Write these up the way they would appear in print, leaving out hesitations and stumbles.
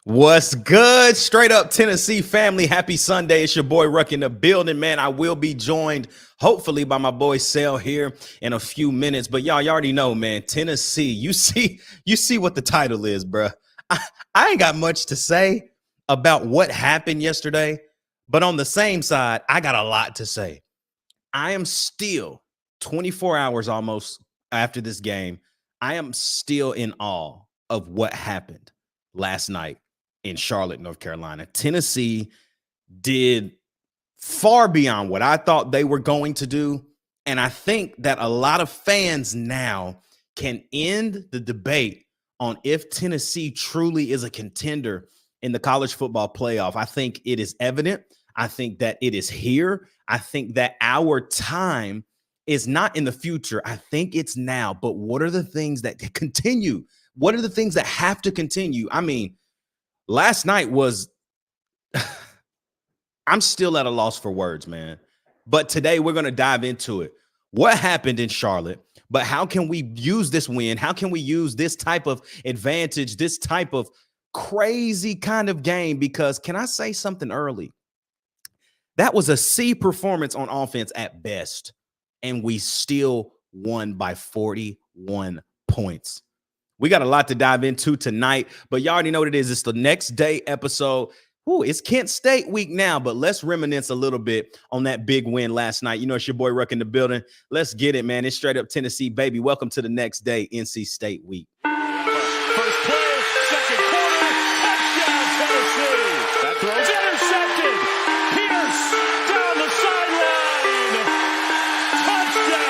What's good? Straight up Tennessee family. Happy Sunday. It's your boy Ruck in the building, man. I will be joined hopefully by my boy Sale here in a few minutes. But y'all, you already know, man, Tennessee. You see what the title is, bruh. I ain't got much to say about what happened yesterday, but on the same side, I got a lot to say. I am still 24 hours almost after this game. I am still in awe of what happened last night in Charlotte, North Carolina. Tennessee did far beyond what I thought they were going to do. And I think that a lot of fans now can end the debate on if Tennessee truly is a contender in the college football playoff. I think it is evident. I think that it is here. I think that our time is not in the future. I think it's now. But what are the things that continue? What are the things that have to continue? I mean, last night was, I'm still at a loss for words, man. But today we're going to dive into it. What happened in Charlotte, but how can we use this win? How can we use this type of advantage, this type of crazy kind of game? Because can I say something early? That was a C performance on offense at best, and we still won by 41 points. We got a lot to dive into tonight, but y'all already know what it is. It's the next day episode. Ooh, it's Kent State week now, but let's reminisce a little bit on that big win last night. You know, it's your boy Ruck in the building. Let's get it, man. It's straight up Tennessee, baby. Welcome to the next day, NC State week. First play, second quarter, touchdown Tennessee. That throw's intercepted. Pierce down the sideline. Touchdown.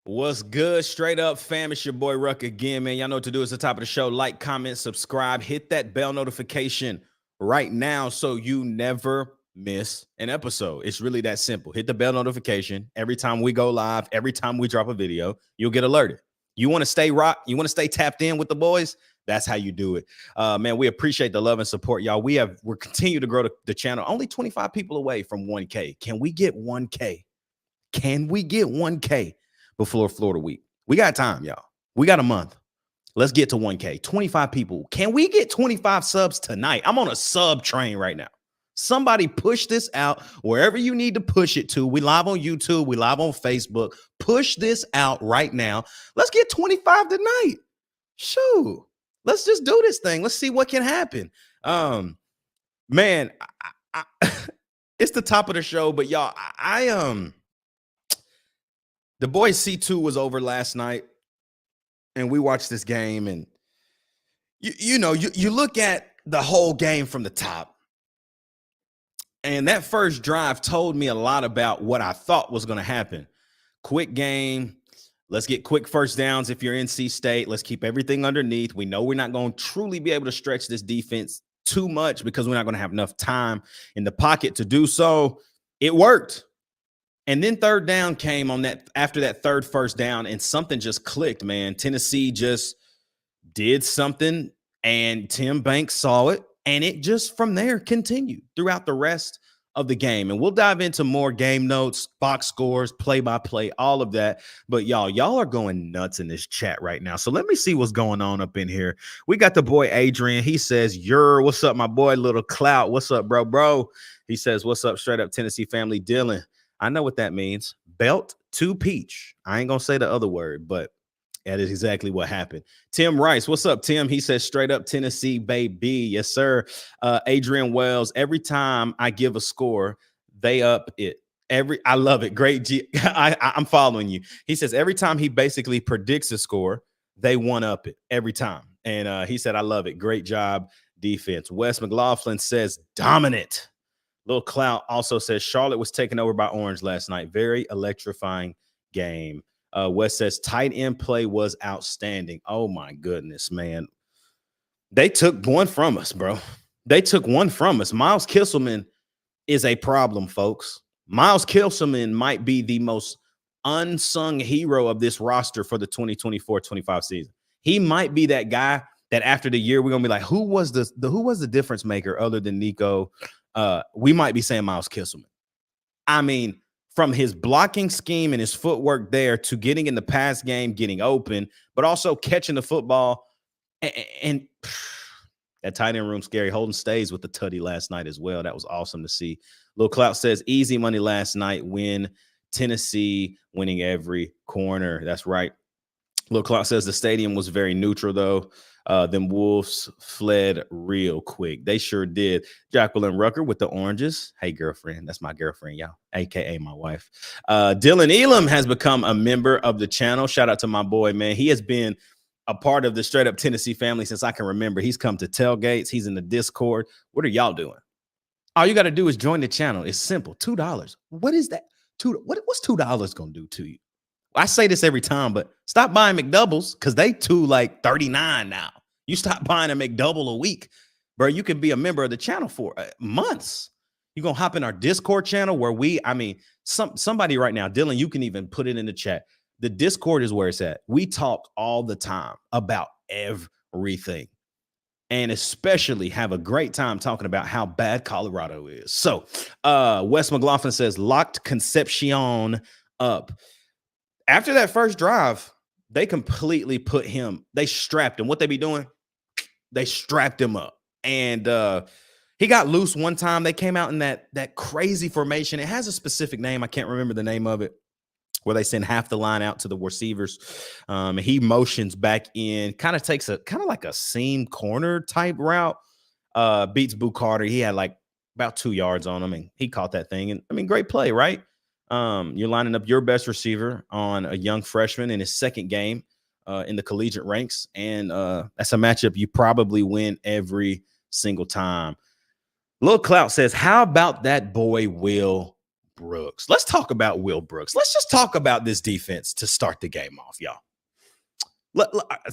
What's good? Straight up fam, it's your boy Ruck again, man. Y'all know what to do. It's the top of the show. Like, comment, subscribe, hit that bell notification right now so you never miss an episode. It's really that simple. Hit the bell notification every time we go live, every time we drop a video, you'll get alerted. You want to stay rock, you want to stay tapped in with the boys, that's how you do it. Man, we appreciate the love and support, y'all. We're continue to grow the channel. Only 25 people away from 1K. Can we get 1K? Can we get 1K before Florida week? We got time, y'all. We got a month. Let's get to 1K. 25 people. Can we get 25 subs tonight? I'm on a sub train right now. Somebody push this out wherever you need to push it to. We live on YouTube. We live on Facebook. Push this out right now. Let's get 25 tonight. Shoot. Let's just do this thing. Let's see what can happen. Man, it's the top of the show, but y'all, the boys C2 was over last night, and we watched this game, and you look at the whole game from the top, and that first drive told me a lot about what I thought was going to happen. Quick game. Let's get quick first downs if you're NC State. Let's keep everything underneath. We know we're not going to truly be able to stretch this defense too much because we're not going to have enough time in the pocket to do so. It worked. And then third down came on that after that third first down, and something just clicked, man. Tennessee just did something, and Tim Banks saw it, and it just from there continued throughout the rest of the game. And we'll dive into more game notes, box scores, play-by-play, all of that. But y'all are going nuts in this chat right now. So let me see what's going on up in here. We got the boy Adrian. He says, what's up, my boy? Little Clout. What's up, bro? He says, what's up, straight up Tennessee family? Dylan. I know what that means. Belt to peach. I ain't going to say the other word, but that is exactly what happened. Tim Rice. What's up, Tim? He says straight up Tennessee, baby. Yes, sir. Adrian Wells. Every time I give a score, they up it. I love it. Great. I'm following you. He says every time he basically predicts a score, they one up it every time. And he said, I love it. Great job, defense. Wes McLaughlin says dominant. Little Clout also says Charlotte was taken over by Orange last night. Very electrifying game. Wes says tight end play was outstanding. Oh my goodness, man. They took one from us, bro. They took one from us. Miles Kisselman is a problem, folks. Miles Kisselman might be the most unsung hero of this roster for the 2024-25 season. He might be that guy that after the year we're gonna be like, who was the difference maker other than Nico? We might be saying Miles Kisselman. I mean, from his blocking scheme and his footwork there to getting in the pass game, getting open, but also catching the football. And that tight end room scary. Holden stays with the tutty last night as well. That was awesome to see. Lil Clout says easy money last night. Win Tennessee, winning every corner. That's right. Lil Clout says the stadium was very neutral though. Them Wolves fled real quick. They sure did. Jacqueline Rucker with the oranges. Hey, girlfriend. That's my girlfriend, y'all, aka my wife. Dylan Elam has become a member of the channel. Shout out to my boy, man. He has been a part of the Straight Up Tennessee family since I can remember. He's come to tailgates. He's in the Discord. What are y'all doing? All you got to do is join the channel. It's simple. $2. What is that? What's $2 going to do to you? I say this every time, but stop buying McDoubles because they like $39 now. You stop buying a McDouble a week, bro. You can be a member of the channel for months. You're going to hop in our Discord channel where somebody right now, Dylan, you can even put it in the chat. The Discord is where it's at. We talk all the time about everything and especially have a great time talking about how bad Colorado is. So Wes McLaughlin says locked Concepcion up. After that first drive, they completely they strapped him. What they be doing? They strapped him up. And he got loose one time. They came out in that crazy formation. It has a specific name. I can't remember the name of it, where they send half the line out to the receivers. And he motions back in, kind of takes like a seam corner type route, beats Boo Carter. He had like about 2 yards on him, and he caught that thing. And I mean, great play, right? You're lining up your best receiver on a young freshman in his second game in the collegiate ranks. And that's a matchup you probably win every single time. Lil Clout says, how about that boy, Will Brooks? Let's talk about Will Brooks. Let's just talk about this defense to start the game off, y'all.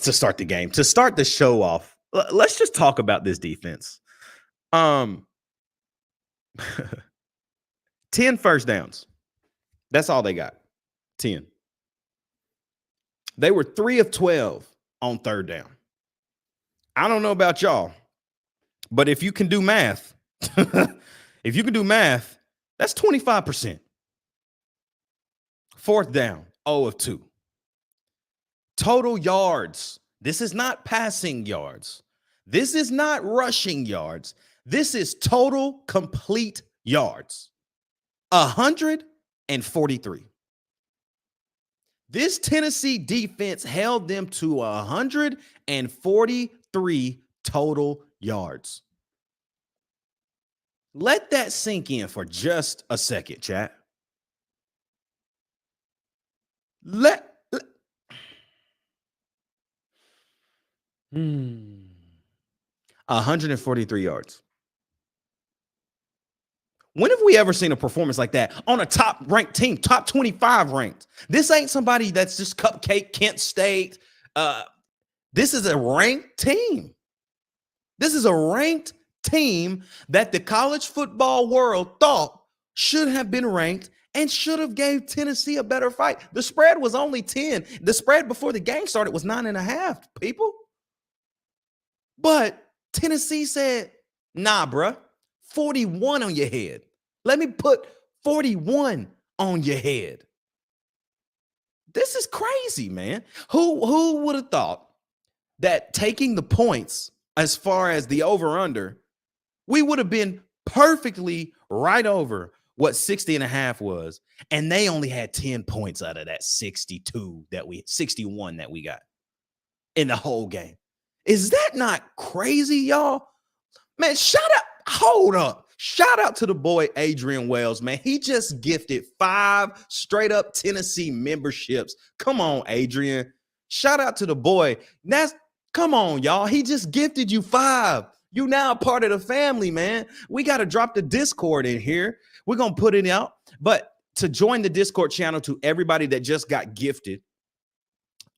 To start the show off. Let's just talk about this defense. 10 first downs. That's all they got. 10. They were 3 of 12 on third down. I don't know about y'all, but if you can do math, that's 25%. Fourth down, 0 of 2. Total yards. This is not passing yards. This is not rushing yards. This is total complete yards. 143. This Tennessee defense held them to 143 total yards. Let that sink in for just a second, chat. 143 yards. When have we ever seen a performance like that on a top-ranked team, top 25 ranked? This ain't somebody that's just cupcake, Kent State. This is a ranked team. This is a ranked team that the college football world thought should have been ranked and should have gave Tennessee a better fight. The spread was only 10. The spread before the game started was 9.5, people. But Tennessee said, nah, bruh, 41 on your head. Let me put 41 on your head. This is crazy, man. Who would have thought that taking the points as far as the over-under, we would have been perfectly right over what 60.5 was, and they only had 10 points out of that 61 that we got in the whole game. Is that not crazy, y'all? Man, hold up. Shout out to the boy Adrian Wells, man. He just gifted 5 straight up Tennessee memberships. Come on, Adrian. Shout out to the boy. Come on, y'all. He just gifted you 5. You now a part of the family, man. We got to drop the Discord in here. We're going to put it out. But to join the Discord channel, to everybody that just got gifted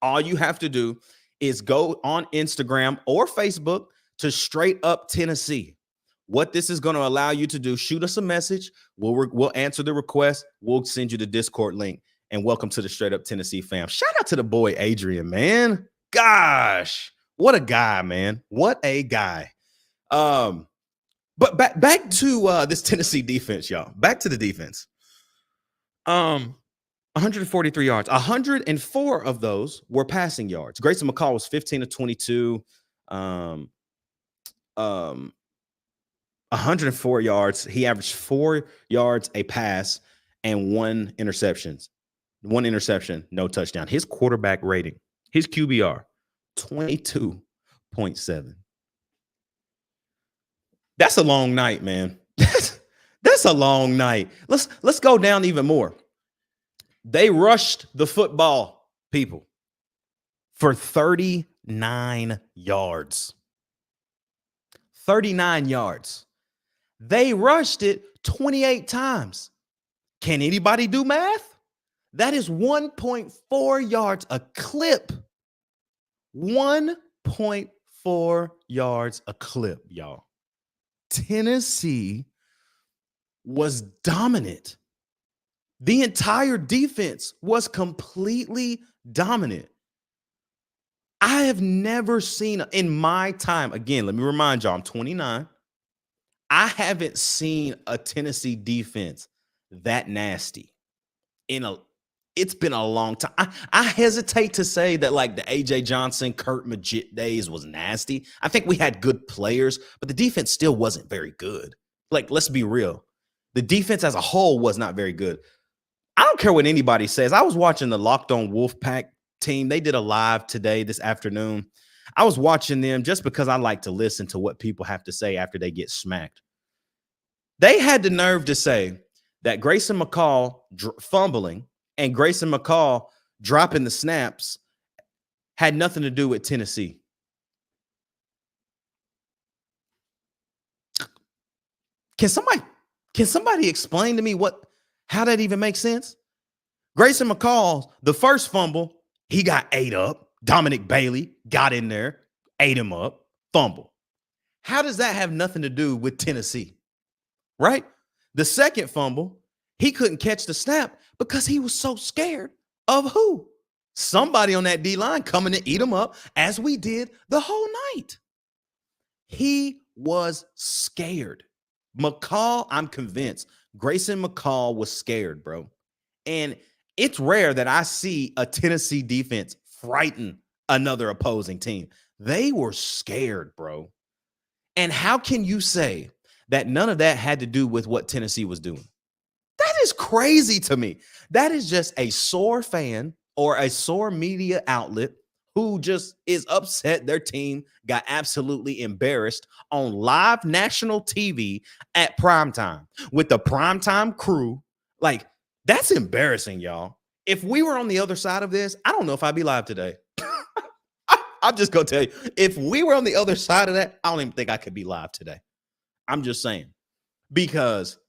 All you have to do is go on Instagram or Facebook to Straight Up Tennessee. What this is going to allow you to do, shoot us a message. We'll answer the request. We'll send you the Discord link. And welcome to the Straight Up Tennessee fam. Shout out to the boy Adrian, man. Gosh, what a guy, man. What a guy. But back to this Tennessee defense, y'all. Back to the defense. 143 yards. 104 of those were passing yards. Grayson McCall was 15 of 22. 104 yards. He averaged 4 yards a pass and 1 interception. 1 interception, no touchdown. His quarterback rating, his QBR, 22.7. That's a long night, man. That's a long night. Let's go down even more. They rushed the football, people, for 39 yards. 39 yards. They rushed it 28 times. Can anybody do math? That is 1.4 yards a clip. 1.4 yards a clip, y'all. Tennessee was dominant. The entire defense was completely dominant. I have never seen in my time, again, let me remind y'all, I'm 29. I haven't seen a Tennessee defense that nasty it's been a long time. I hesitate to say that like the AJ Johnson, Kurt Magid days was nasty. I think we had good players, but the defense still wasn't very good. Like, let's be real. The defense as a whole was not very good. I don't care what anybody says. I was watching the Locked On Wolfpack team. They did a live today, this afternoon. I was watching them just because I like to listen to what people have to say after they get smacked. They had the nerve to say that Grayson McCall fumbling and Grayson McCall dropping the snaps had nothing to do with Tennessee. Can somebody explain to me how that even makes sense? Grayson McCall, the first fumble, he got ate up. Dominic Bailey got in there, ate him up, fumble. How does that have nothing to do with Tennessee? Right? The second fumble, he couldn't catch the snap because he was so scared of who? Somebody on that D-line coming to eat him up, as we did the whole night. He was scared. McCall, I'm convinced, Grayson McCall was scared, bro. And it's rare that I see a Tennessee defense frighten another opposing team. They were scared, bro. And how can you say that none of that had to do with what Tennessee was doing? That is crazy to me. That is just a sore fan or a sore media outlet who just is upset their team got absolutely embarrassed on live national TV at primetime with the primetime crew. Like, that's embarrassing, y'all. If we were on the other side of this, I don't know if I'd be live today. I'm just going to tell you, if we were on the other side of that, I don't even think I could be live today. I'm just saying, because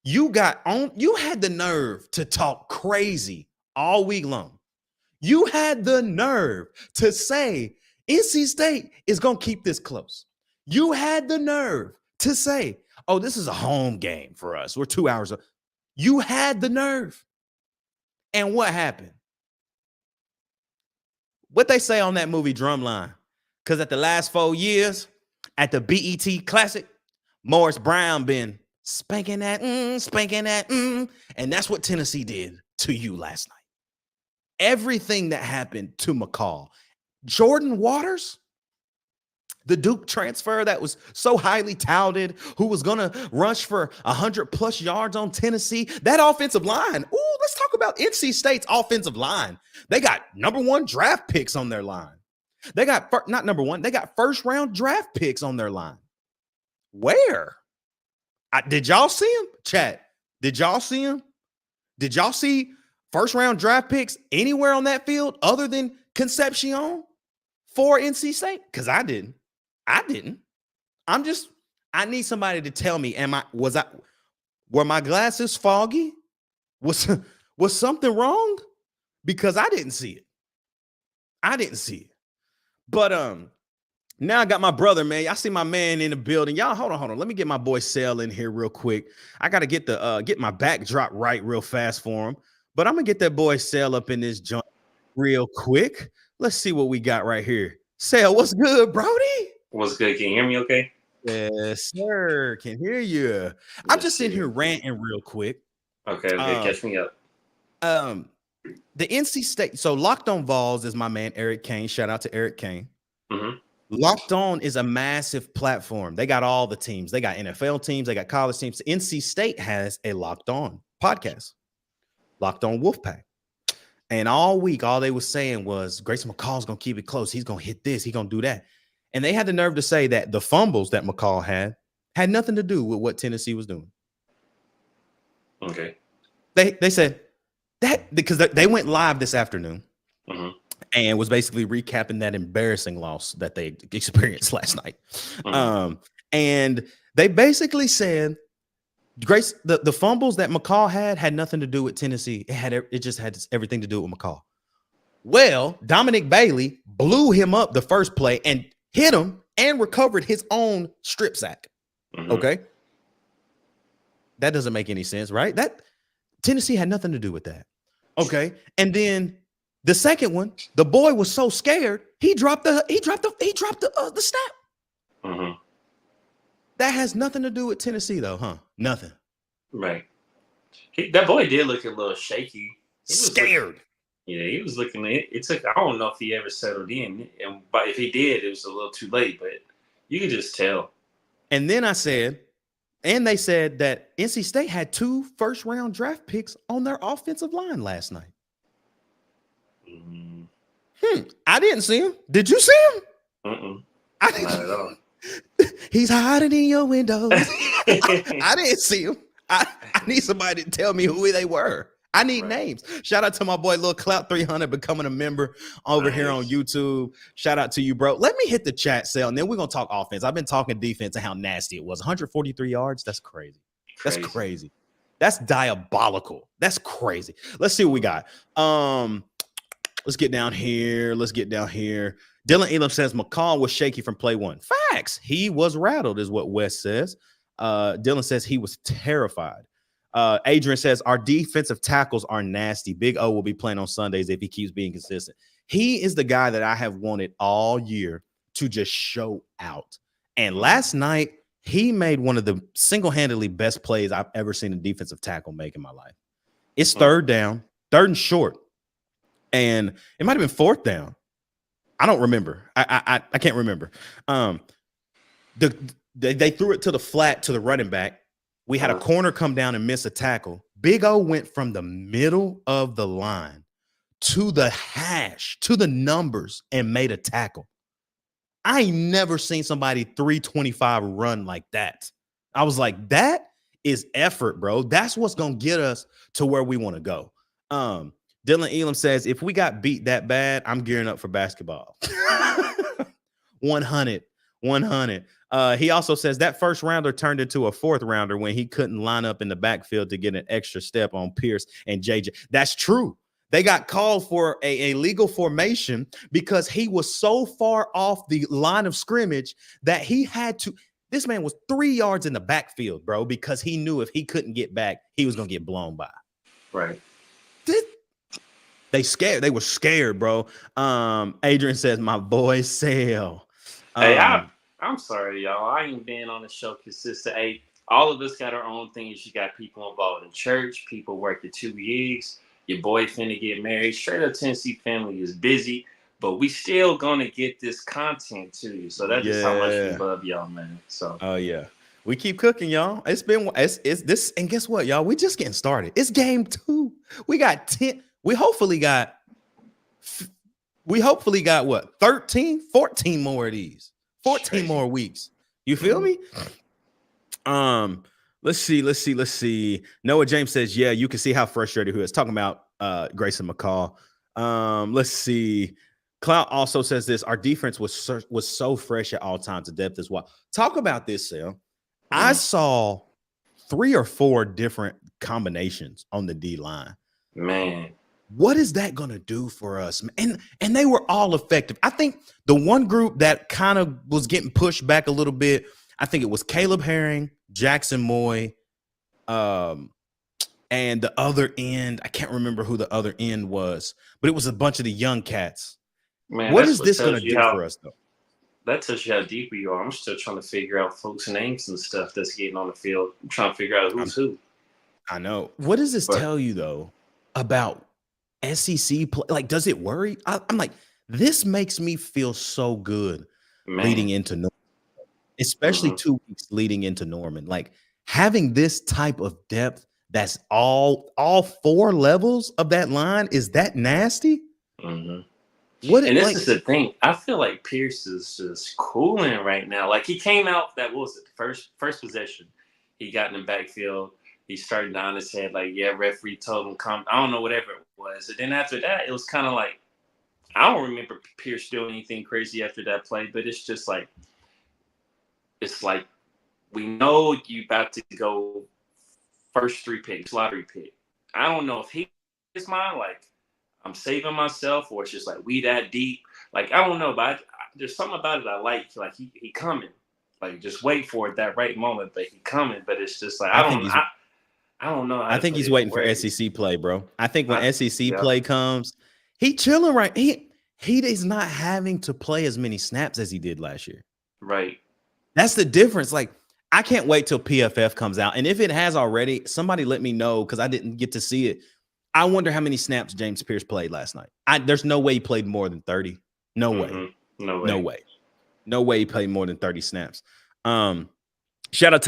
you had the nerve to talk crazy all week long. You had the nerve to say NC State is going to keep this close. You had the nerve to say, oh, this is a home game for us. We're 2 hours. You had the nerve. And what happened? What they say on that movie Drumline? Because at the last 4 years, at the BET Classic, Morris Brown been spanking that, and that's what Tennessee did to you last night. Everything that happened to McCall. Jordan Waters, the Duke transfer that was so highly touted, who was going to rush for 100+ yards on Tennessee. That offensive line. Ooh, let's talk about NC State's offensive line. They got #1 draft picks on their line. They got, not #1, they got first-round draft picks on their line. Where? Did y'all see him? Chat, did y'all see him? Did y'all see first-round draft picks anywhere on that field other than Concepcion for NC State? Because I didn't. I need somebody to tell me, were my glasses foggy? Was something wrong? Because I didn't see it. I didn't see it. But now I got my brother, man. I see my man in the building. Y'all, hold on. Let me get my boy Sale in here real quick. I gotta get the get my backdrop right real fast for him. But I'm gonna get that boy Sale up in this joint real quick. Let's see what we got right here. Sale, what's good, Brody? What's good? Can you hear me okay? Yes, sir. Can hear you. I'm just in here ranting real quick. Okay, catch me up. The NC State, so Locked On Vols is my man Eric Kane. Shout out to Eric Kane. Mm-hmm. Locked On is a massive platform. They got all the teams. They got NFL teams. They got college teams. NC State has a Locked On podcast, Locked On Wolfpack. And all week, all they were saying was Grayson McCall's going to keep it close. He's going to hit this. He's going to do that. And they had the nerve to say that the fumbles that McCall had nothing to do with what Tennessee was doing. Okay. They said that because they went live this afternoon. Mm-hmm. And was basically recapping that embarrassing loss that they experienced last night. Mm-hmm. And they basically said, Grace, the fumbles that McCall had nothing to do with Tennessee. It just had everything to do with McCall. Well, Dominic Bailey blew him up the first play and hit him and recovered his own strip sack. Mm-hmm. Okay. That doesn't make any sense, right? That Tennessee had nothing to do with that. Okay. And then the second one, the boy was so scared, he dropped the snap. Mm-hmm. That has nothing to do with Tennessee, though, huh? Nothing. Right. That boy did look a little shaky. Scared. He was looking. It took. I don't know if he ever settled in, but if he did, it was a little too late. But you could just tell. And then I said, and they said that NC State had 2 first-round draft picks on their offensive line last night. I didn't see him. Did you see him? Not at all. He's hiding in your windows. I didn't see him. I need somebody to tell me who they were. I need names. Shout out to my boy Lil Clout 300 becoming a member over here on YouTube. Shout out to you, bro. Let me hit the chat cell, and then we're going to talk offense. I've been talking defense and how nasty it was. 143 yards. That's crazy. That's crazy. That's diabolical. That's crazy. Let's see what we got. Let's get down here. Dylan Elam says McCall was shaky from play 1. Facts. He was rattled, is what Wes says. Dylan says he was terrified. Adrian says our defensive tackles are nasty. Big O will be playing on Sundays if he keeps being consistent. He is the guy that I have wanted all year to just show out. And last night, he made one of the single-handedly best plays I've ever seen a defensive tackle make in my life. It's third down, third and short. And it might have been fourth down. I don't remember. I can't remember. They threw it to the flat to the running back. We had a corner come down and miss a tackle. Big O went from the middle of the line to the hash, to the numbers, and made a tackle. I ain't never seen somebody 325 run like that. I was like, that is effort, bro. That's what's going to get us to where we want to go. Dylan Elam says, if we got beat that bad, I'm gearing up for basketball. 100. He also says that first rounder turned into a fourth rounder when he couldn't line up in the backfield to get an extra step on Pierce and JJ. That's true. They got called for a legal formation because he was so far off the line of scrimmage that he had to. This man was 3 yards in the backfield, bro, because he knew if he couldn't get back, he was going to get blown by. Right. They were scared, bro. Adrian says, my boy Sale. Hey, I'm sorry, y'all. I ain't been on the show consistent. Hey, all of us got our own things. You got people involved in church, people work at 2 gigs. Your boy finna get married. Straight up Tennessee family is busy, but we still gonna get this content to you. So that's just how much we love y'all, man. So we keep cooking, y'all. It's this, and guess what, y'all? We just getting started. It's game 2. We got 10. We hopefully got what? 13, 14 more of these. 14 more weeks. You feel me? Let's see. Noah James says, yeah, you can see how frustrated he is. Talking about Grayson McCall. Let's see. Clout also says this. Our defense was so fresh at all times. The depth as well. Talk about this, Sal. I saw 3 or 4 different combinations on the D line. Man. What is that going to do for us? And they were all effective. I think the one group that kind of was getting pushed back a little bit, I think it was Caleb Herring, Jackson Moy, and the other end, I can't remember who the other end was, but it was a bunch of the young cats. Man, What that's is what this going tells to you do how for us, though? that tells you how deep you are. I'm still trying to figure out folks' names and stuff that's getting on the field. I'm trying to figure out who's who. I know. What does this tell you, though, about SEC play? Like, does it worry? I'm like, this makes me feel so good leading into Norman, especially 2 weeks leading into Norman. Like, having this type of depth that's all 4 levels of that line, is that nasty? What And this like is the thing. I feel like Pierce is just cooling right now. Like he came out, that what was it, first possession. He got in the backfield. He started down his head like, yeah, referee told him come. I don't know, whatever it was. And then after that, it was kind of like, I don't remember Pierce doing anything crazy after that play, but it's just like, it's like we know you about to go first 3 picks, lottery pick. I don't know if his mind like I'm saving myself or it's just like we that deep. Like I don't know, but there's something about it I like. Like he coming. Like just wait for it that right moment, but he coming. But it's just like I don't know. How I to think put he's it in waiting for words. SEC play, bro. I think when SEC play comes, he chilling right. He is not having to play as many snaps as he did last year. Right. That's the difference. Like, I can't wait till PFF comes out. And if it has already, somebody let me know because I didn't get to see it. I wonder how many snaps James Pierce played last night. There's no way he played more than 30. No way. No way he played more than 30 snaps. Shout out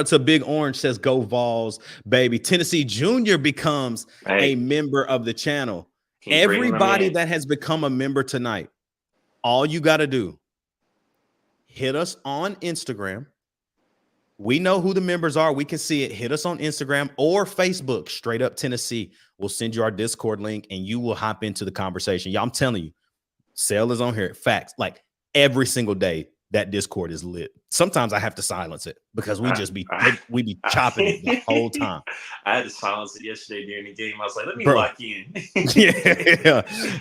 to Big Orange, says go Vols, baby. Tennessee Jr. becomes a member of the channel. Everybody that has become a member tonight, all you got to do, hit us on Instagram. We know who the members are. We can see it. Hit us on Instagram or Facebook, Straight Up Tennessee. We'll send you our Discord link and you will hop into the conversation. Y'all, I'm telling you, Sale is on here. Facts. Like every single day, that Discord is lit. Sometimes I have to silence it because we be chopping it the whole time. I had to silence it yesterday during the game. I was like, let me lock in.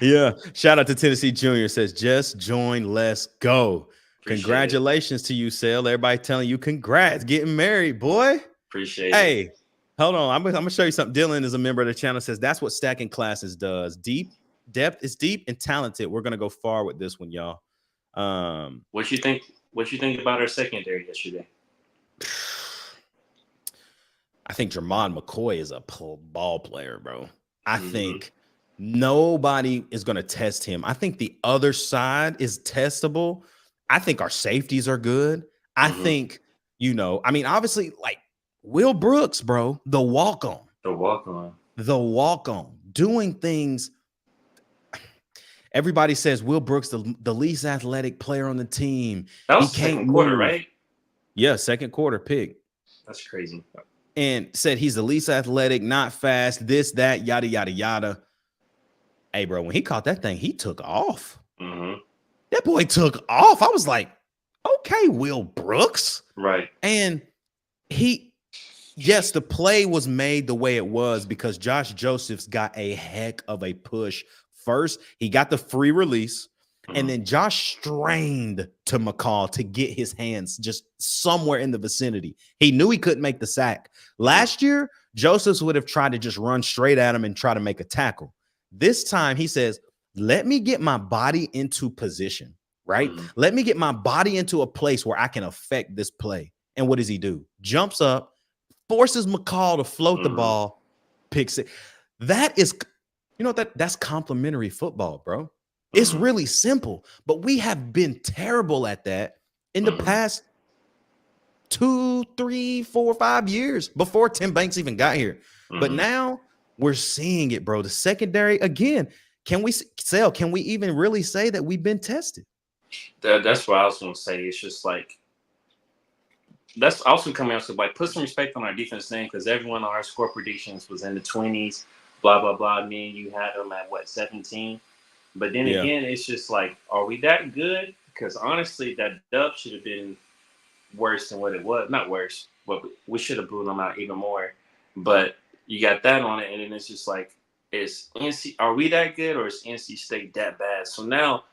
Yeah. Shout out to Tennessee Junior, says just join. Let's go. Congratulations to you, Sale. Everybody telling you congrats, getting married, boy. Appreciate it. Hey, hold on. I'm gonna show you something. Dylan is a member of the channel, says that's what stacking classes does. Depth is deep and talented. We're gonna go far with this one, y'all. What you think about our secondary yesterday? I think Jermon McCoy is a ball player, bro. I think nobody is going to test him. I think the other side is testable. I think our safeties are good. I think, obviously, like Will Brooks, bro, the walk-on, doing things. Everybody says Will Brooks, the least athletic player on the team. That was second quarter, right? Yeah, second quarter pick. That's crazy. And said he's the least athletic, not fast, this, that, yada, yada, yada. Hey, bro, when he caught that thing, he took off. That boy took off. I was like, okay, Will Brooks. Right. And yes, the play was made the way it was because Josh Josephs got a heck of a push. First, he got the free release, and then Josh strained to McCall to get his hands just somewhere in the vicinity. He knew he couldn't make the sack. Last year, Josephs would have tried to just run straight at him and try to make a tackle. This time, he says, let me get my body into position, right? Let me get my body into a place where I can affect this play. And what does he do? Jumps up, forces McCall to float the ball, picks it. That is, that's complimentary football, bro. It's really simple, but we have been terrible at that in the past 2, 3, 4, 5 years before Tim Banks even got here. But now we're seeing it, bro. The secondary, again, can we even really say that we've been tested? That's what I was going to say. It's just like, that's also coming out to like put some respect on our defense name because everyone on our score predictions was in the 20s, blah, blah, blah. Me and you had them at 17? But then again, it's just like, are we that good? Because honestly, that dub should have been worse than what it was. Not worse, but we should have blew them out even more. But you got that on it, and then it's just like, Are we that good, or is NC State that bad? So now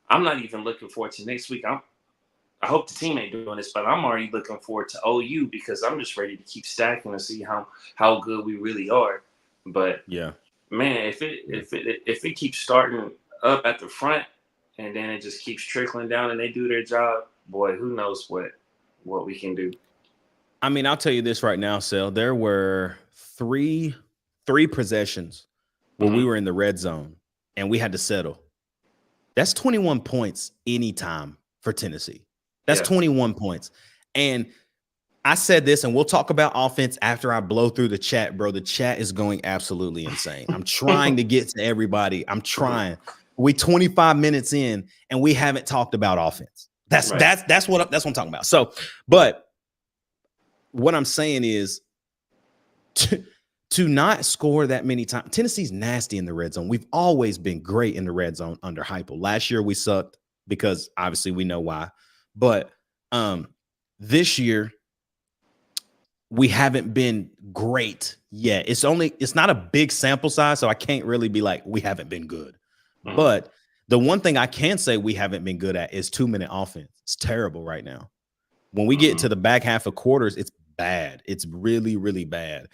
I'm not even looking forward to next week. I hope the team ain't doing this, but I'm already looking forward to OU because I'm just ready to keep stacking and see how good we really are. But Yeah. man, if it keeps starting up at the front and then it just keeps trickling down and they do their job, boy, who knows what we can do. I mean, I'll tell you this right now, Sel. There were three possessions where we Mm-hmm. were in the red zone and we had to settle. That's 21 points anytime for Tennessee. That's Yeah. 21 points. And I said this, and we'll talk about offense after I blow through the chat, bro. The chat is going absolutely insane. I'm trying to get to everybody. I'm trying. We 25 minutes in, and we haven't talked about offense. That's Right. that's what I'm talking about. So, but what I'm saying is to not score that many times. Tennessee's nasty in the red zone. We've always been great in the red zone under Heupel. Last year we sucked because obviously we know why. But this year we haven't been great yet. It's not a big sample size, so I can't really be like we haven't been good. Mm-hmm. But the one thing I can say we haven't been good at is 2-minute offense. It's terrible right now. When we get to the back half of quarters, it's bad. It's really, really bad.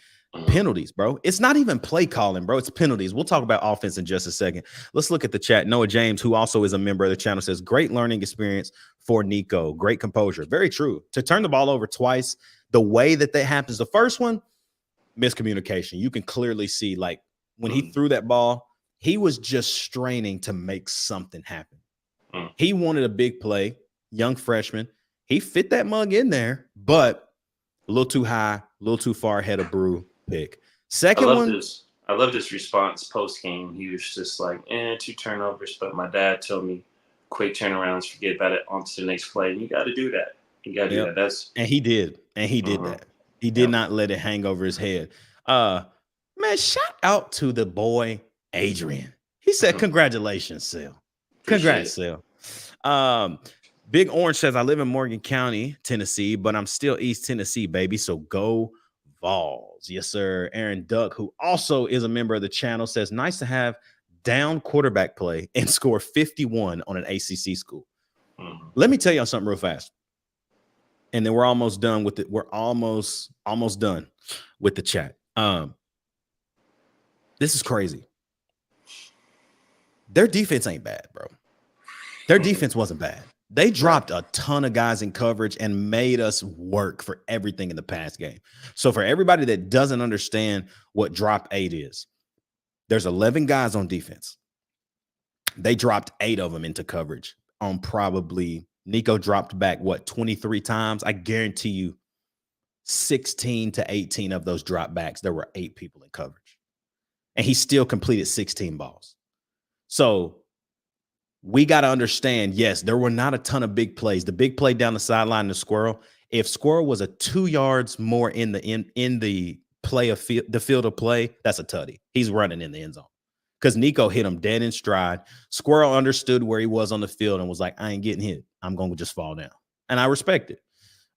Penalties, bro. It's not even play calling, bro. It's penalties. We'll talk about offense in just a second. Let's look at the chat. Noah James, who also is a member of the channel, says, great learning experience for Nico. Great composure. Very true. To turn the ball over twice, the way that happens, the first one, miscommunication. You can clearly see, like, when he threw that ball, he was just straining to make something happen. He wanted a big play, young freshman. He fit that mug in there, but a little too high, a little too far ahead of Brew pick. Second one. I love this response post game. He was just like, 2 turnovers, but my dad told me quick turnarounds, forget about it, on to the next play. And you got to do that. You got to do that. And he did. And he did that. He did not let it hang over his head. Man, shout out to the boy Adrian. He said, congratulations, Sil. Congrats, Sil. Big Orange says, I live in Morgan County, Tennessee, but I'm still East Tennessee, baby. So go Vols. Yes, sir. Aaron Duck, who also is a member of the channel, says, nice to have down quarterback play and score 51 on an ACC school. Let me tell y'all something real fast. And then we're almost done with it. We're almost done with the chat. This is crazy. Their defense ain't bad, bro. Their defense wasn't bad. They dropped a ton of guys in coverage and made us work for everything in the pass game. So for everybody that doesn't understand what drop 8 is, there's 11 guys on defense. They dropped 8 of them into coverage on probably Nico dropped back, 23 times? I guarantee you 16 to 18 of those drop backs, there were 8 people in coverage. And he still completed 16 balls. So we got to understand, yes, there were not a ton of big plays. The big play down the sideline to Squirrel, if Squirrel was a 2 yards more in the play of the field of play, that's a tutty. He's running in the end zone. Because Nico hit him dead in stride. Squirrel understood where he was on the field and was like, I ain't getting hit. I'm going to just fall down. And I respect it.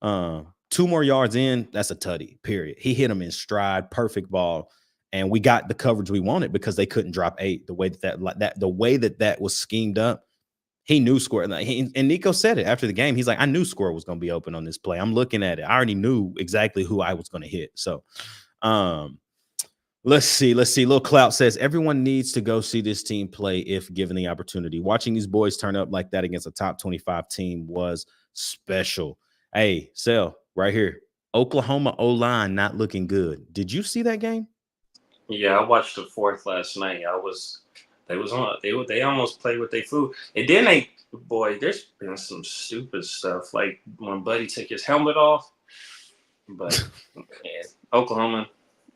2 more yards in, that's a tutty, period. He hit him in stride, perfect ball. And we got the coverage we wanted because they couldn't drop 8. The way that was schemed up, he knew Squirrel. And Nico said it after the game. He's like, I knew Squirrel was going to be open on this play. I'm looking at it. I already knew exactly who I was going to hit. So, Let's see. Lil Clout says, everyone needs to go see this team play if given the opportunity. Watching these boys turn up like that against a top 25 team was special. Hey, Sel, right here. Oklahoma O-line not looking good. Did you see that game? Yeah, I watched the 4th last night. They almost played with their food. And then there's been some stupid stuff. Like when Buddy took his helmet off. But yeah, Oklahoma,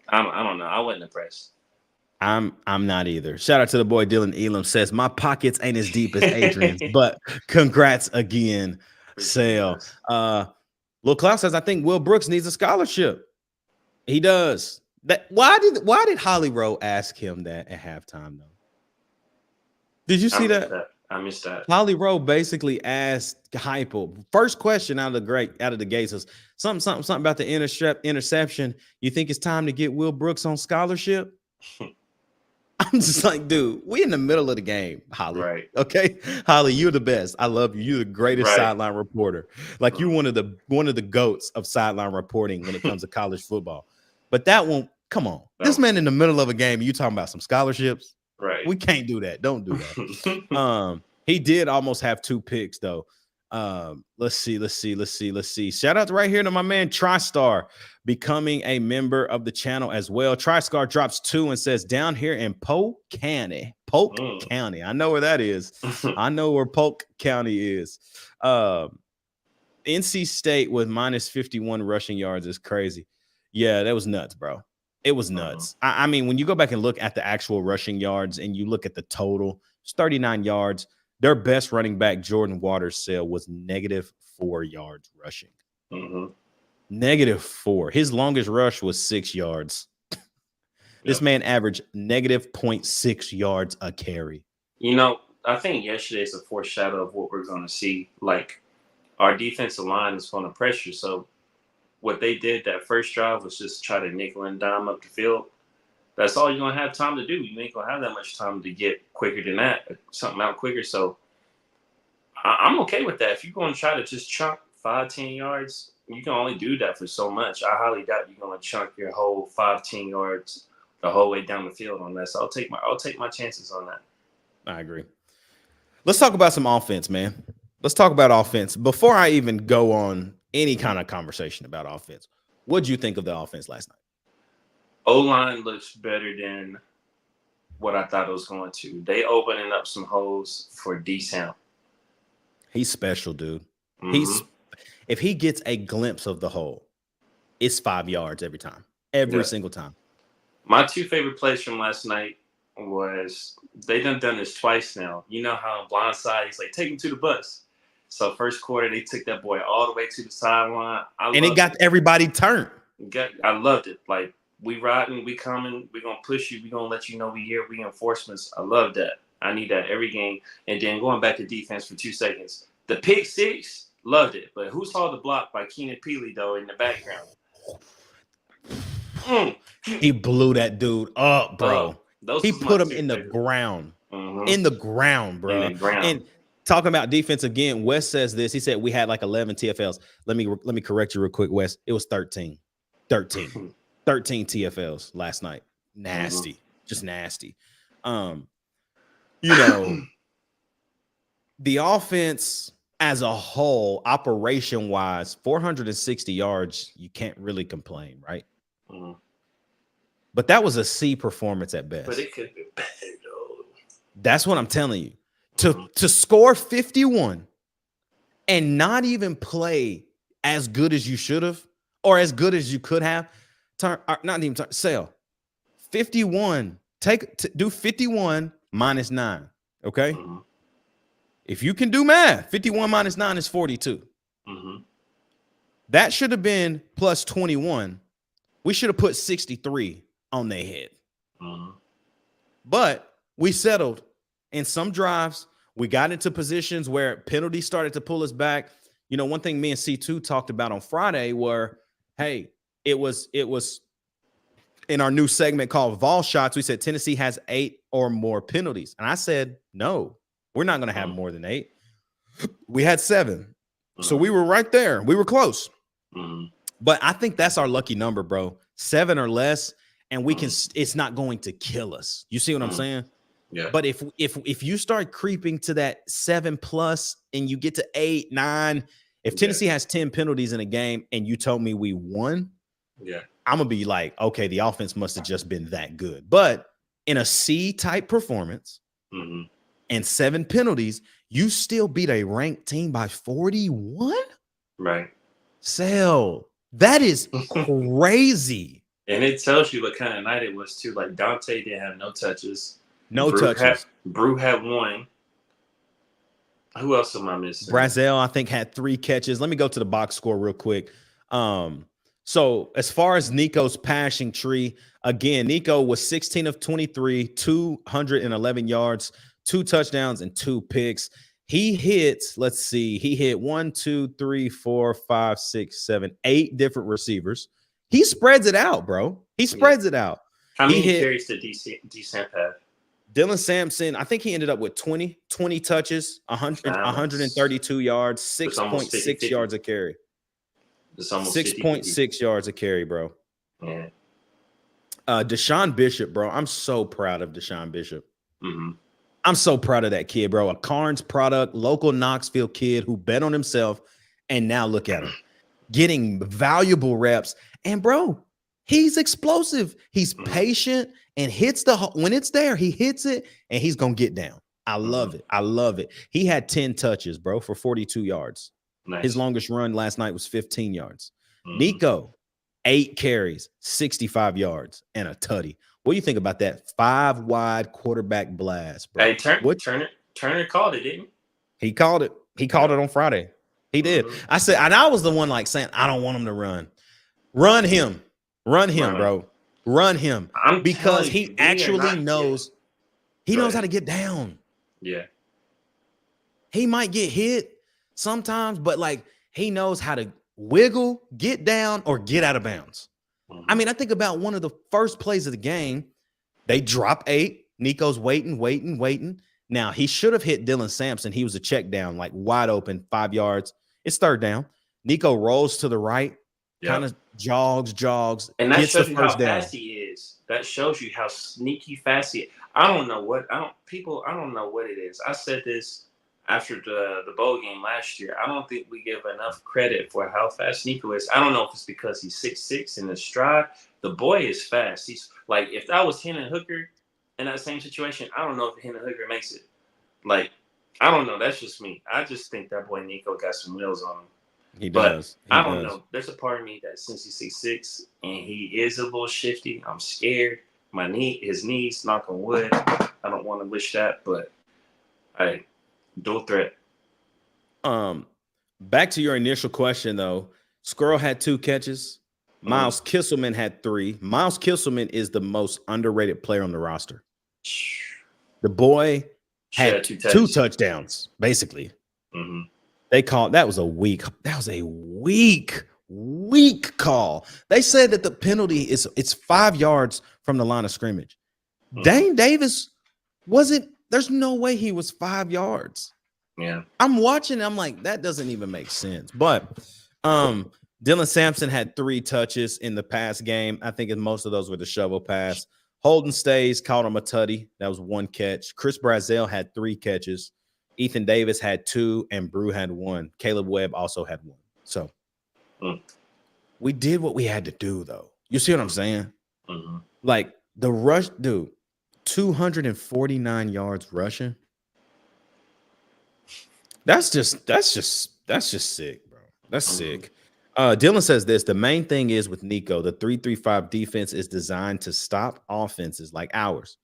I don't know. I wasn't impressed. I'm not either. Shout out to the boy Dylan Elam says, my pockets ain't as deep as Adrian's, but congrats again, Sale. Lil Klaus says, I think Will Brooks needs a scholarship. He does. Why did Holly Rowe ask him that at halftime, though? Did you see that? I missed that. Holly Rowe basically asked Heupel, first question out of the gates was something about the interception. You think it's time to get Will Brooks on scholarship? I'm just like, dude, we in the middle of the game, Holly. Right. Okay, Holly, you're the best. I love you. You're the greatest Right. sideline reporter. Like you're one of the goats of sideline reporting when it comes to college football. But that one, come on, this man in the middle of a game, you talking about some scholarships? Right. We can't do that. Don't do that. He did almost have 2 picks though. Let's see. Shout out right here to my man TriStar becoming a member of the channel as well. TriStar drops 2 and says down here in Polk County. I know where that is. I know where Polk County is. NC State with minus 51 rushing yards is crazy. Yeah, that was nuts, bro. It was nuts. I mean, when you go back and look at the actual rushing yards and you look at the total, it's 39 yards. Their best running back, Jordan Waters-Sale, was -4 yards rushing. -4. His longest rush was 6 yards. This man averaged -0.6 yards a carry. You know, I think yesterday is a foreshadow of what we're going to see. Like, our defensive line is going to pressure. So what they did that first drive was just try to nickel and dime up the field. That's all you're going to have time to do. You ain't going to have that much time to get quicker than that, something out quicker. So I'm okay with that. If you're going to try to just chunk 5-10 yards, you can only do that for so much. I highly doubt you're going to chunk your whole 5-10 yards the whole way down the field on that. So I'll take my chances on that. I agree. Let's talk about some offense, man. Let's talk about offense. Before I even go on any kind of conversation about offense, what did you think of the offense last night? O-line looks better than what I thought it was going to. They opening up some holes for D-Sound. He's special, dude. If he gets a glimpse of the hole, it's 5 yards every time. Every single time. My 2 favorite plays from last night was they done this twice now. You know how on blindside he's like, take him to the bus. So first quarter they took that boy all the way to the sideline. And it got everybody turned. I loved it. Like, we riding, we coming, we gonna push you, we gonna let you know we here, reinforcements. I love that. I need that every game. And then going back to defense for 2 seconds. The pick 6, loved it. But who saw the block by Keenan Peely though in the background? He blew that dude up, bro. He put him in the ground. In the ground, bro. In the ground. And talking about defense again, Wes says this. He said we had like 11 TFLs. Let me correct you real quick, Wes. It was 13. 13 TFLs last night. Nasty. Just nasty. You know, the offense as a whole, operation-wise, 460 yards, you can't really complain, right? But that was a C performance at best. But it could be better, though. That's what I'm telling you. To score 51 and not even play as good as you should have or as good as you could have, Sale. 51. Do 51 minus 9. Okay. If you can do math, 51 minus 9 is 42. That should have been plus 21. We should have put 63 on their head. But we settled in some drives. We got into positions where penalties started to pull us back. You know, one thing me and C2 talked about on Friday were, hey, it was in our new segment called Vol Shots. We said Tennessee has 8 or more penalties. And I said, no, we're not going to have more than 8. We had 7. So we were right there. We were close. But I think that's our lucky number, bro. 7 or less, and we can. It's not going to kill us. You see what I'm saying? Yeah. But if you start creeping to that 7+ and you get to 8, 9, if Tennessee has 10 penalties in a game and you told me we won, I'm gonna be like, okay, the offense must have just been that good. But in a C type performance and 7 penalties, you still beat a ranked team by 41. Right. Sale. That is crazy. And it tells you what kind of night it was too. Like Dante didn't have no touches. Brew had 1. Who else am I missing? Brazel, I think, had 3 catches. Let me go to the box score real quick. So as far as Nico's passing tree, again, Nico was 16 of 23, 211 yards, 2 touchdowns, and 2 picks. He hit, let's see, he hit 1, 2, 3, 4, 5, 6, 7, 8 different receivers. He spreads it out, bro. He spreads it out. How many carries did D-Samp have? Dylan Sampson, I think he ended up with 20 touches, 132 yards, It's almost 6.6 50-50. yards a carry. It's almost 6.6 yards a carry, bro. Yeah. Deshaun Bishop, bro. I'm so proud of Deshaun Bishop. Mm-hmm. I'm so proud of that kid, bro. A Carnes product, local Knoxville kid who bet on himself. And now look at him getting valuable reps. And, bro, he's explosive. He's patient and hits when it's there, he hits it and he's going to get down. I love it. I love it. He had 10 touches, bro, for 42 yards. Nice. His longest run last night was 15 yards. Nico, 8 carries, 65 yards, and a tutty. What do you think about that 5-wide quarterback blast, bro? Hey, Turner called it, didn't he? He called it. He called it on Friday. He did. I said, and I was the one like saying, I don't want him to run. Run him, bro. Run him. Because he actually knows. He knows how to get down. Yeah. He might get hit sometimes, but like he knows how to wiggle, get down, or get out of bounds. I mean, I think about one of the first plays of the game. They drop 8. Nico's waiting. Now, he should have hit Dylan Sampson. He was a check down, like wide open, 5 yards. It's third down. Nico rolls to the right, kind of jogs, and that gets shows the you first how down. fast he is. That shows you how sneaky fast he is. I don't know what it is. I said this after the bowl game last year. I don't think we give enough credit for how fast Nico is. I don't know if it's because he's 6'6" in his stride. The boy is fast. He's like, if that was Hendon Hooker in that same situation, I don't know if Hendon Hooker makes it. Like, I don't know. That's just me. I just think that boy Nico got some wheels on him. He does. I don't know. There's a part of me that since he's 6'6" and he is a little shifty, I'm scared. His knees, knock on wood. I don't want to wish that, but hey, dual threat. Back to your initial question though. Squirrel had 2 catches. Miles Kisselman had 3. Miles Kisselman is the most underrated player on the roster. The boy had 2 touchdowns, basically. They called that was a weak call. They said that the penalty it's 5 yards from the line of scrimmage. Dane Davis there's no way he was 5 yards. Yeah. I'm watching, I'm like, that doesn't even make sense. But Dylan Sampson had 3 touches in the pass game. I think most of those were the shovel pass. Holden Stays caught him a tutty. That was 1 catch. Chris Brazel had 3 catches. Ethan Davis had 2, and Brew had 1. Caleb Webb also had 1. So we did what we had to do, though. You see what I'm saying? Like the rush, dude, 249 yards rushing. That's just sick, bro. That's sick. Dylan says this: the main thing is with Nico, the 3-3-5 defense is designed to stop offenses like ours.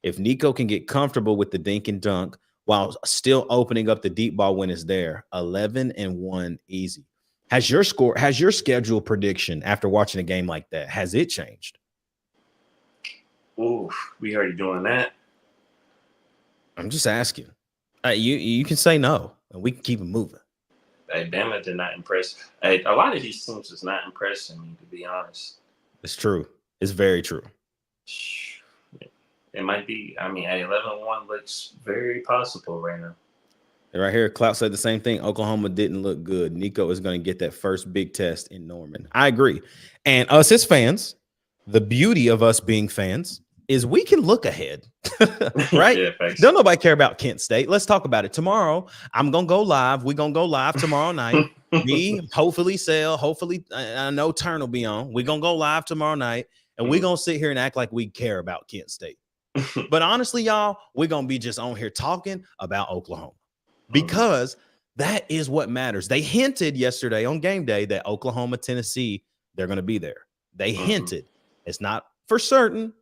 If Nico can get comfortable with the dink and dunk while still opening up the deep ball when it's there, 11-1 easy. Has your schedule prediction after watching a game like that, has it changed? Ooh, we already doing that. I'm just asking. You can say no, and we can keep it moving. Hey, Bama did not impress. Hey, a lot of these teams is not impressing me, to be honest. It's true. It's very true. It might be. I mean, 11-1 looks very possible right now. And right here, Clout said the same thing. Oklahoma didn't look good. Nico is going to get that first big test in Norman. I agree. And us as fans, the beauty of us being fans is we can look ahead, right? Yeah, don't nobody care about Kent State. Let's talk about it tomorrow. I'm gonna go live. We're gonna go live tomorrow night. Me, hopefully, Sale. Hopefully, I know Turn will be on. We're gonna go live tomorrow night, and we're gonna sit here and act like we care about Kent State. But honestly, y'all, we're gonna be just on here talking about Oklahoma because that is what matters. They hinted yesterday on game day that Oklahoma, Tennessee, they're gonna be there. They hinted. It's not for certain.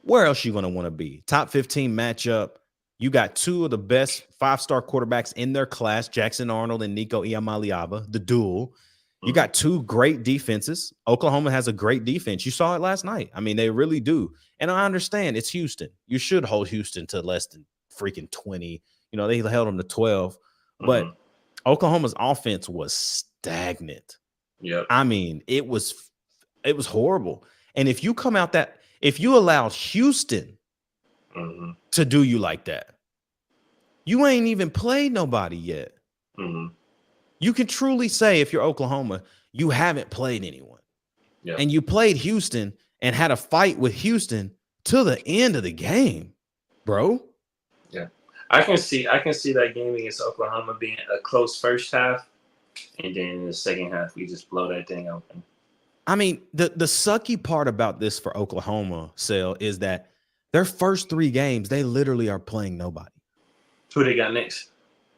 Where else you going to want to be? Top 15 matchup. You got 2 of the best 5-star quarterbacks in their class, Jackson Arnold and Nico Iamaleava, the duel. You got 2 great defenses. Oklahoma has a great defense. You saw it last night. I mean, they really do. And I understand it's Houston. You should hold Houston to less than freaking 20. You know, they held them to 12. But Oklahoma's offense was stagnant. Yep. I mean, it was horrible. And if you come out if you allow Houston to do you like that. You ain't even played nobody yet. You can truly say, if you're Oklahoma, you haven't played anyone. Yeah. And you played Houston and had a fight with Houston to the end of the game, bro. Yeah. I can see that game against Oklahoma being a close first half, and then in the second half we just blow that thing open. I mean, the sucky part about this for Oklahoma, Sale, is that their first 3 games, they literally are playing nobody. Who they got next?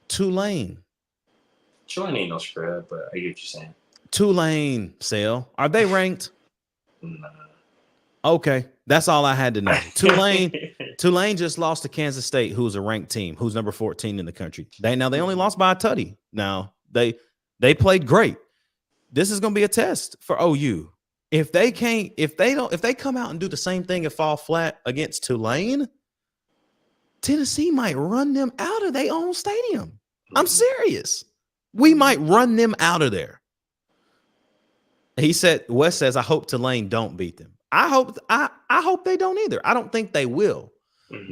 Tulane. Tulane ain't no spread, but I get what you're saying. Tulane, Sale. Are they ranked? Nah. Okay, that's all I had to know. Tulane just lost to Kansas State, who's a ranked team, who's number 14 in the country. They only lost by a tutty. Now they played great. This is going to be a test for OU. If they come out and do the same thing and fall flat against Tulane, Tennessee might run them out of their own stadium. I'm serious. We might run them out of there. Wes says, I hope Tulane don't beat them. I hope they don't either. I don't think they will.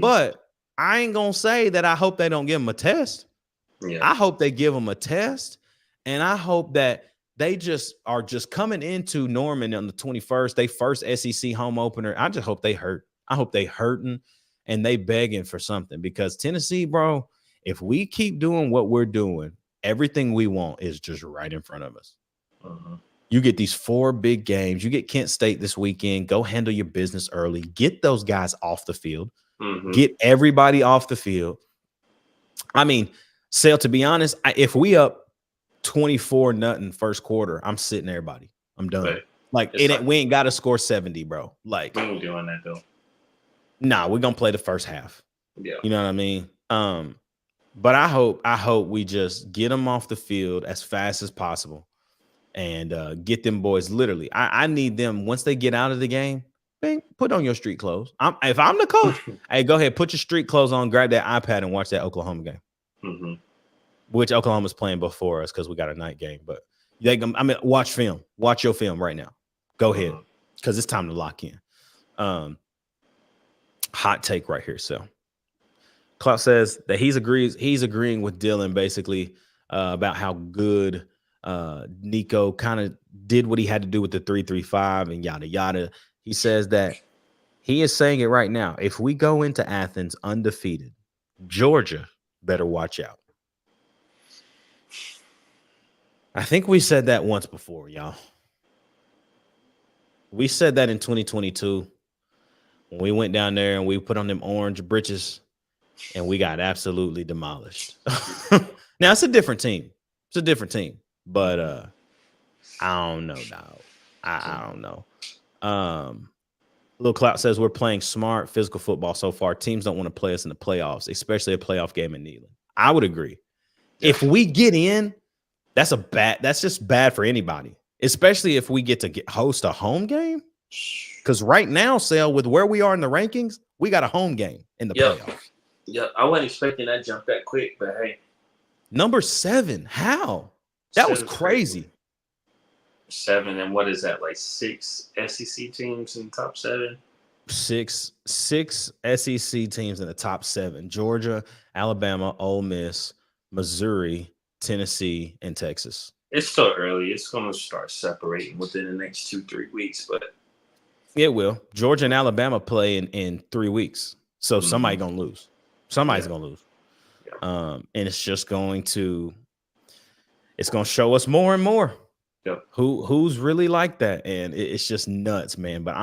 But I ain't going to say that I hope they don't give them a test. Yeah. I hope they give them a test. And I hope that they are coming into Norman on the 21st, they first SEC home opener. I just hope they hurt. I hope they hurting and they begging for something, because Tennessee, bro, if we keep doing what we're doing, everything we want is just right in front of us. You get these 4 big games. You get Kent State this weekend. Go handle your business early. Get those guys off the field. Get everybody off the field. I mean, Sale, to be honest, if we up 24-0 first quarter, I'm sitting everybody. I'm done. Right. We ain't got to score 70, bro. Like, we ain't doing that though. Nah, we're gonna play the first half. Yeah, you know what I mean. But I hope we just get them off the field as fast as possible and get them boys. Literally, I need them once they get out of the game. Bang, put on your street clothes. If I'm the coach, hey, go ahead, put your street clothes on, grab that iPad, and watch that Oklahoma game. Which Oklahoma's playing before us because we got a night game. But watch film. Watch your film right now. Go ahead, because it's time to lock in. Hot take right here. So Clark says that he's agreeing with Dylan basically about how good Nico kind of did what he had to do with the 3-3-5 and yada yada. He says that he is saying it right now. If we go into Athens undefeated, Georgia better watch out. I think we said that once before, y'all. We said that in 2022 when we went down there and we put on them orange britches and we got absolutely demolished. Now it's a different team. But I don't know, dog. I don't know. Lil Clout says we're playing smart physical football so far. Teams don't want to play us in the playoffs, especially a playoff game in Neyland. I would agree. Yeah. If we get in, that's just bad for anybody, especially if we get to host a home game. Because right now, Sale, with where we are in the rankings, we got a home game in the playoffs. Yeah, I wasn't expecting that jump that quick, but hey. Number 7. How? That was crazy. 7, and what is that, like 6 SEC teams in the top 7? Six SEC teams in the top 7. Georgia, Alabama, Ole Miss, Missouri, Tennessee, and Texas. It's still early. It's going to start separating within the next 2-3 weeks, but it will. Georgia and Alabama play in 3 weeks, so somebody's going to lose. Somebody's going to lose. Yeah. And it's just going to show us more and more. Yep. Who's really like that, and it's just nuts, man. But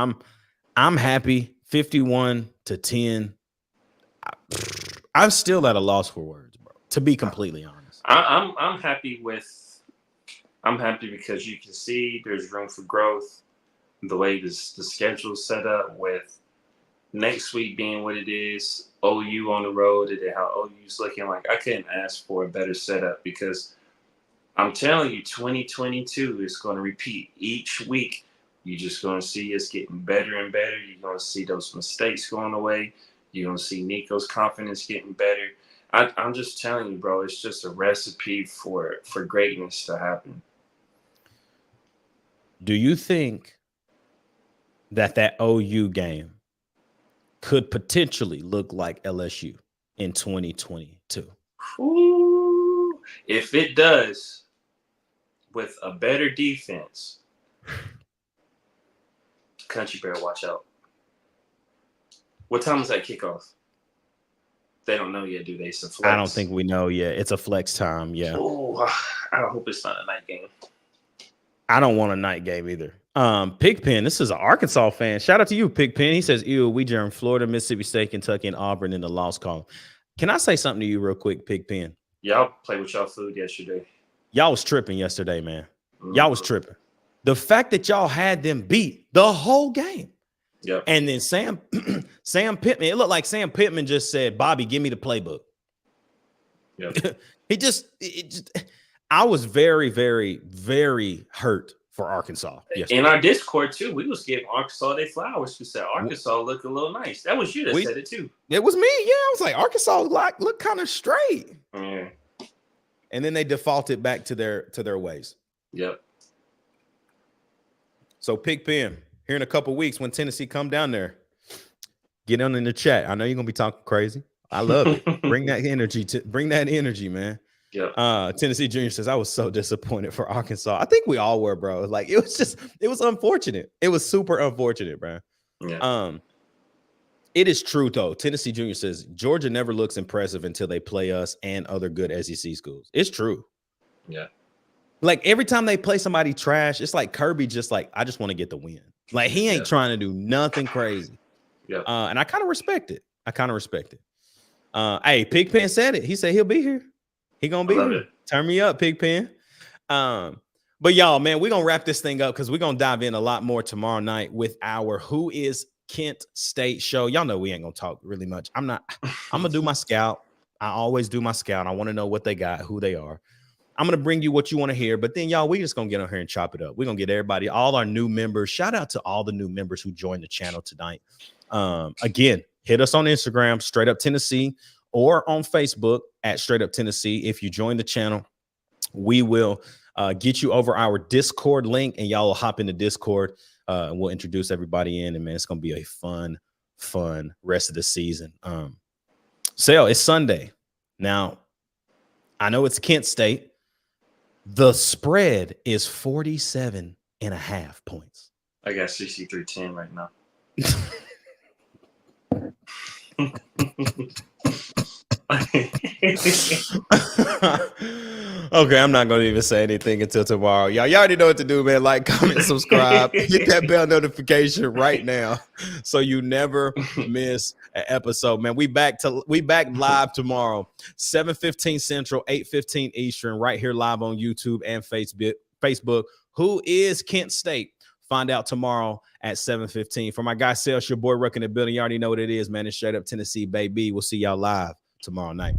I'm happy. 51-10. I'm still at a loss for words, bro. To be completely honest, I'm happy because you can see there's room for growth. The way the schedule's set up, with next week being what it is, OU on the road, and how OU's looking, like I couldn't ask for a better setup, because I'm telling you, 2022 is going to repeat each week. You're just going to see us getting better and better. You're going to see those mistakes going away. You're going to see Nico's confidence getting better. I'm just telling you, bro, it's just a recipe for greatness to happen. Do you think that OU game could potentially look like LSU in 2022. Ooh, if it does, with a better defense, Country Bear, watch out. What time is that kickoff? They don't know yet, do they? It's a flex. I don't think we know yet. It's a flex time, yeah. Oh, I hope it's not a night game. I don't want a night game either. Pigpen, this is an Arkansas fan. Shout out to you, Pigpen. He says, ew, we joined Florida, Mississippi State, Kentucky, and Auburn in the loss column. Can I say something to you real quick, Pigpen? Y'all played with y'all food yesterday. Y'all was tripping yesterday, man. Y'all was tripping. The fact that y'all had them beat the whole game. Yep. And then Sam Pittman, it looked like Sam Pittman just said, Bobby, give me the playbook. Yep. I was very, very, very hurt for Arkansas. In our Discord, too, we was giving Arkansas their flowers. We said Arkansas looked a little nice. That was you that said it, too. It was me. Yeah, I was like, Arkansas look kind of straight. Yeah. And then they defaulted back to their ways. Yep. So Pigpen, here in a couple weeks when Tennessee come down there, get on in the chat. I know you're gonna be talking crazy. I love it. Bring that energy, man. Yeah. Tennessee Junior says, I was so disappointed for Arkansas. I think we all were, bro. Like, it was unfortunate. It was super unfortunate, bro. Yeah. It is true, though. Tennessee Junior says, Georgia never looks impressive until they play us and other good SEC schools. It's true. Yeah. Like, every time they play somebody trash, it's like Kirby just like, I just want to get the win. Like, he ain't trying to do nothing crazy. Yeah. And I kind of respect it. Hey, Pigpen said it. He said he'll be here. He gonna be here. Turn me up, Pigpen. But y'all, man, we're gonna wrap this thing up because we're gonna dive in a lot more tomorrow night with our Who is Kent State show. Y'all know we ain't gonna talk really much. I'm gonna do my scout. I always do my scout. I want to know what they got, who they are. I'm gonna bring you what you want to hear, but then y'all, we just gonna get on here and chop it up. We're gonna get everybody, all our new members. Shout out to all the new members who joined the channel tonight. Again, hit us on Instagram, Straight Up Tennessee, or on Facebook at Straight Up Tennessee. If you join the channel, we will get you over our Discord link, and y'all will hop into Discord, and we'll introduce everybody in. And man, it's gonna be a fun rest of the season. Sale, it's Sunday. Now, I know it's Kent State. The spread is 47.5 points. I got 63-10 right now. Okay, I'm not going to even say anything until tomorrow. Y'all already know what to do, man. Like, comment, subscribe, hit that bell notification right now so you never miss an episode, man. We back live tomorrow, 7:15 Central, 8:15 Eastern, right here live on YouTube and Facebook. Who is Kent State? Find out tomorrow at 7:15. For my guy Sales, your boy Ruckin' the building. You already know what it is, man. It's Straight Up Tennessee, baby. We'll see y'all live tomorrow night.